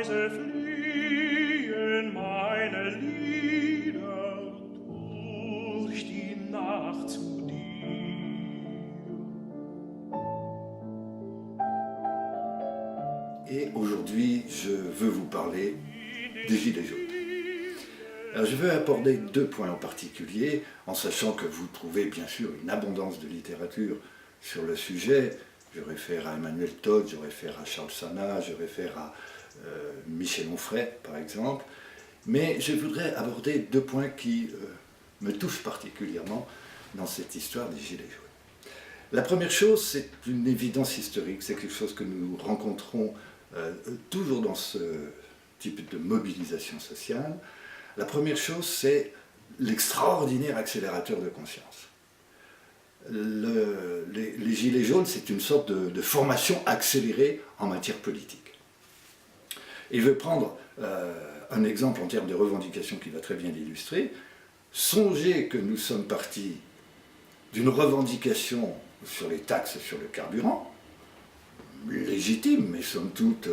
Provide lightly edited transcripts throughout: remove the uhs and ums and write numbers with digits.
leise fliehen meine Lieder durch die Nacht zu dir. Et aujourd'hui, je veux vous parler des Gilets jaunes. Alors, je veux aborder deux points en particulier, en sachant que vous trouvez bien sûr une abondance de littérature sur le sujet. Je réfère à Emmanuel Todd, je réfère à Charles Sana, je réfère à Michel Onfray, par exemple. Mais je voudrais aborder deux points qui me touchent particulièrement dans cette histoire des Gilets jaunes. La première chose, c'est une évidence historique, c'est quelque chose que nous rencontrons toujours dans ce type de mobilisation sociale. La première chose, c'est l'extraordinaire accélérateur de conscience. Les Gilets jaunes, c'est une sorte de formation accélérée en matière politique. Et je vais prendre un exemple en termes de revendication qui va très bien l'illustrer. Songez que nous sommes partis d'une revendication sur les taxes sur le carburant, légitime, mais somme toute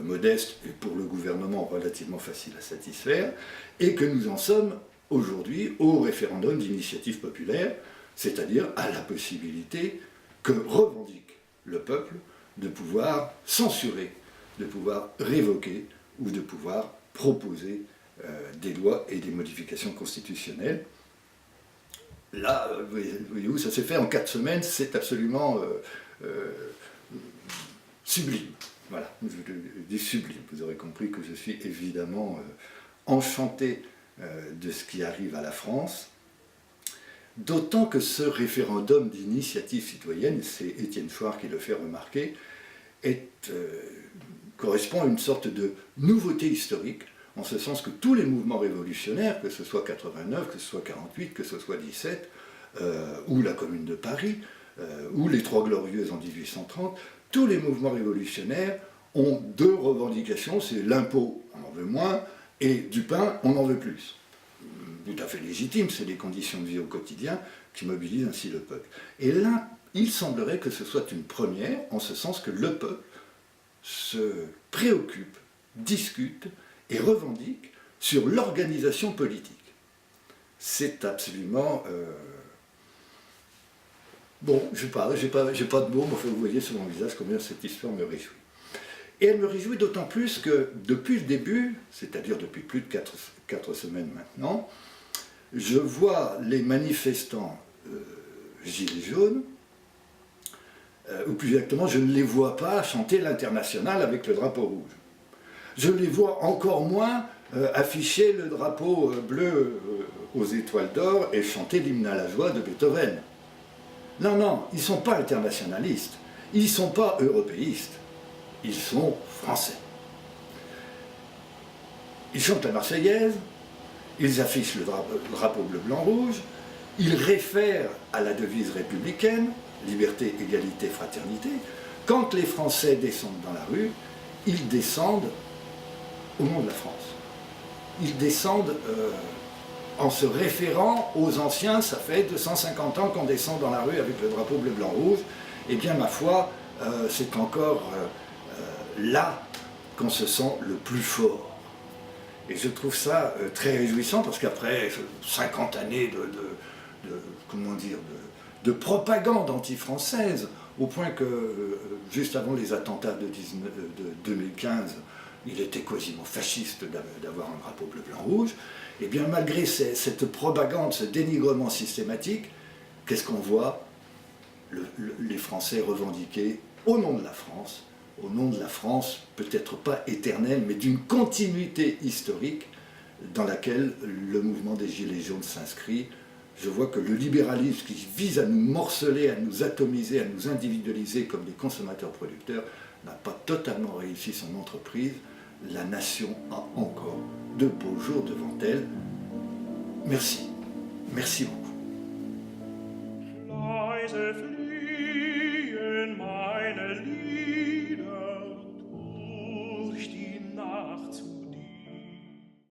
modeste et pour le gouvernement relativement facile à satisfaire, et que nous en sommes aujourd'hui au référendum d'initiative populaire, c'est-à-dire à la possibilité que revendique le peuple de pouvoir censurer, de pouvoir révoquer ou de pouvoir proposer des lois et des modifications constitutionnelles. Là, voyez-vous, ça s'est fait en 4 semaines, c'est absolument sublime. Voilà, je dis sublime. Vous aurez compris que je suis évidemment enchanté de ce qui arrive à la France. D'autant que ce référendum d'initiative citoyenne, c'est Étienne Chouard qui le fait remarquer, correspond à une sorte de nouveauté historique, en ce sens que tous les mouvements révolutionnaires, que ce soit 89, que ce soit 48, que ce soit 17, ou la Commune de Paris, ou les Trois Glorieuses en 1830, tous les mouvements révolutionnaires ont deux revendications, c'est l'impôt, on en veut moins, et du pain, on en veut plus. Tout à fait légitime, c'est les conditions de vie au quotidien qui mobilisent ainsi le peuple. Et là, il semblerait que ce soit une première, en ce sens que le peuple se préoccupe, discute et revendique sur l'organisation politique. C'est absolument... Bon, j'ai pas de mots, mais vous voyez sur mon visage combien cette histoire me réjouit. Et elle me réjouit d'autant plus que depuis le début, c'est-à-dire depuis plus de 4 semaines maintenant, je vois les manifestants Gilets jaunes, ou plus exactement, je ne les vois pas chanter l'Internationale avec le drapeau rouge. Je les vois encore moins afficher le drapeau bleu aux étoiles d'or et chanter l'hymne à la joie de Beethoven. Non, non, ils ne sont pas internationalistes, ils ne sont pas européistes, ils sont français. Ils chantent la Marseillaise, ils affichent le drapeau bleu, blanc, rouge, ils réfèrent à la devise républicaine, liberté, égalité, fraternité. Quand les Français descendent dans la rue, ils descendent au nom de la France. Ils descendent en se référant aux anciens, ça fait 250 ans qu'on descend dans la rue avec le drapeau bleu, blanc, rouge. Eh bien, ma foi, c'est encore là qu'on se sent le plus fort. Et je trouve ça très réjouissant parce qu'après 50 années de propagande anti-française, au point que juste avant les attentats de 2015, il était quasiment fasciste d'avoir un drapeau bleu, blanc, rouge, et bien malgré cette propagande, ce dénigrement systématique, qu'est-ce qu'on voit? Les Français revendiquer au nom de la France, peut-être pas éternelle, mais d'une continuité historique dans laquelle le mouvement des Gilets jaunes s'inscrit. Je vois que le libéralisme qui vise à nous morceler, à nous atomiser, à nous individualiser comme des consommateurs-producteurs n'a pas totalement réussi son entreprise. La nation a encore de beaux jours devant elle. Merci. Merci beaucoup.